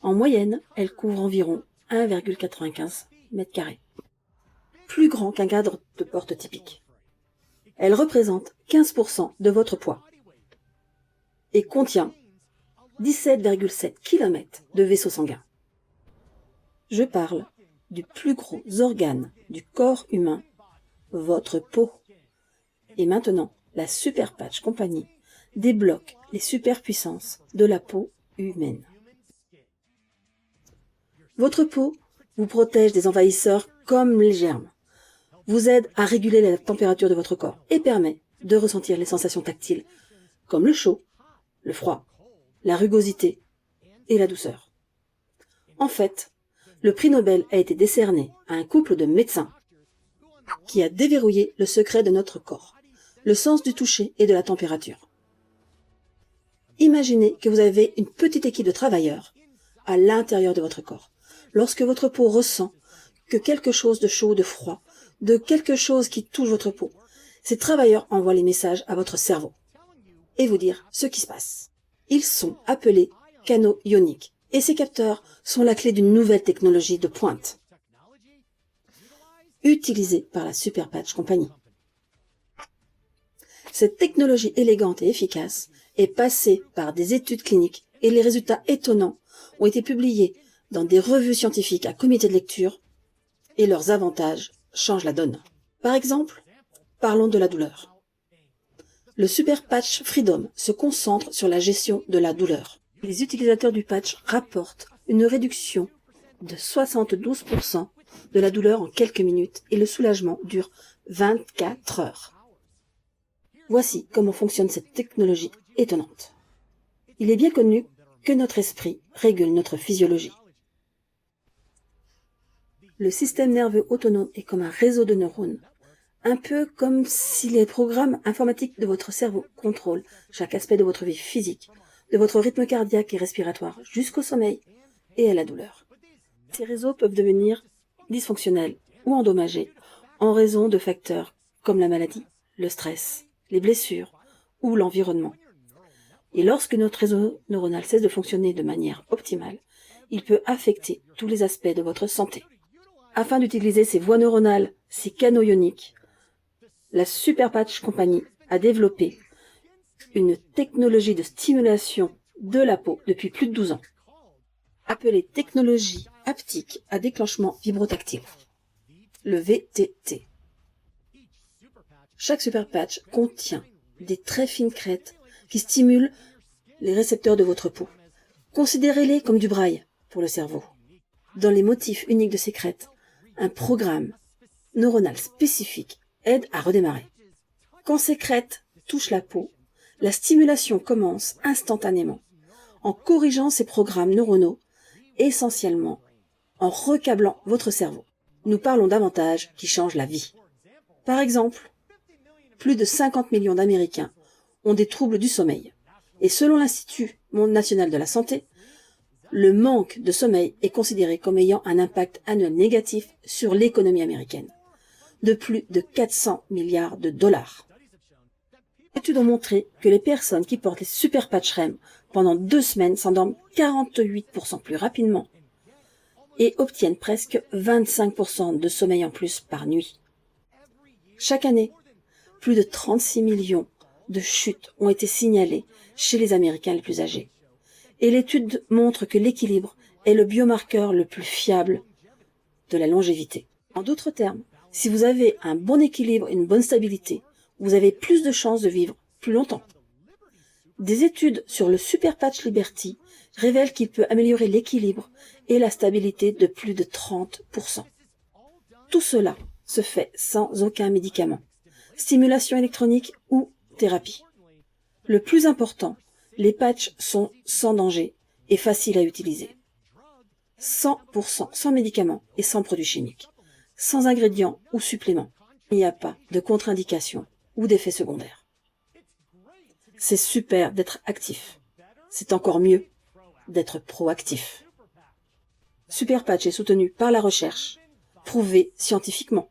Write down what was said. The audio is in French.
En moyenne, elle couvre environ 1,95 m², plus grand qu'un cadre de porte typique. Elle représente 15% de votre poids et contient 17,7 km de vaisseau sanguin. Je parle du plus gros organe du corps humain, votre peau. Et maintenant, la Super Patch Company débloque les superpuissances de la peau humaine. Votre peau vous protège des envahisseurs comme les germes, vous aide à réguler la température de votre corps et permet de ressentir les sensations tactiles comme le chaud, le froid, la rugosité et la douceur. En fait, le prix Nobel a été décerné à un couple de médecins qui a déverrouillé le secret de notre corps, le sens du toucher et de la température. Imaginez que vous avez une petite équipe de travailleurs à l'intérieur de votre corps. Lorsque votre peau ressent que quelque chose de chaud ou de froid, de quelque chose qui touche votre peau, ces travailleurs envoient les messages à votre cerveau et vous dire ce qui se passe. Ils sont appelés canaux ioniques et ces capteurs sont la clé d'une nouvelle technologie de pointe utilisée par la Super Patch Company. Cette technologie élégante et efficace est passée par des études cliniques et les résultats étonnants ont été publiés dans des revues scientifiques à comité de lecture et leurs avantages changent la donne. Par exemple, parlons de la douleur. Le Super Patch Freedom se concentre sur la gestion de la douleur. Les utilisateurs du patch rapportent une réduction de 72% de la douleur en quelques minutes et le soulagement dure 24 heures. Voici comment fonctionne cette technologie étonnante. Il est bien connu que notre esprit régule notre physiologie. Le système nerveux autonome est comme un réseau de neurones, un peu comme si les programmes informatiques de votre cerveau contrôlent chaque aspect de votre vie physique, de votre rythme cardiaque et respiratoire jusqu'au sommeil et à la douleur. Ces réseaux peuvent devenir dysfonctionnels ou endommagés en raison de facteurs comme la maladie, le stress, les blessures ou l'environnement. Et lorsque notre réseau neuronal cesse de fonctionner de manière optimale, il peut affecter tous les aspects de votre santé. Afin d'utiliser ces voies neuronales, ces canaux ioniques, la Super Patch Company a développé une technologie de stimulation de la peau depuis plus de 12 ans, appelée technologie haptique à déclenchement vibrotactile, le VTT. Chaque Super Patch contient des très fines crêtes qui stimulent les récepteurs de votre peau. Considérez-les comme du braille pour le cerveau. Dans les motifs uniques de ces crêtes, un programme neuronal spécifique aide à redémarrer. Quand ces crêtes touchent la peau, la stimulation commence instantanément, en corrigeant ces programmes neuronaux, essentiellement en recablant votre cerveau. Nous parlons d'avantages qui changent la vie. Par exemple, plus de 50 millions d'Américains ont des troubles du sommeil. Et selon l'Institut national de la santé, le manque de sommeil est considéré comme ayant un impact annuel négatif sur l'économie américaine, de plus de 400 milliards de dollars. Les études ont montré que les personnes qui portent les Super Patch REM pendant 2 semaines s'endorment 48% plus rapidement et obtiennent presque 25% de sommeil en plus par nuit. Chaque année, plus de 36 millions de chutes ont été signalées chez les Américains les plus âgés. Et l'étude montre que l'équilibre est le biomarqueur le plus fiable de la longévité. En d'autres termes, si vous avez un bon équilibre et une bonne stabilité, vous avez plus de chances de vivre plus longtemps. Des études sur le Super Patch Liberty révèlent qu'il peut améliorer l'équilibre et la stabilité de plus de 30%. Tout cela se fait sans aucun médicament, stimulation électronique ou thérapie. Le plus important, les patchs sont sans danger et faciles à utiliser. 100% sans médicaments et sans produits chimiques, sans ingrédients ou suppléments. Il n'y a pas de contre-indication ou d'effets secondaires. C'est super d'être actif. C'est encore mieux d'être proactif. Super Patch est soutenu par la recherche, prouvé scientifiquement.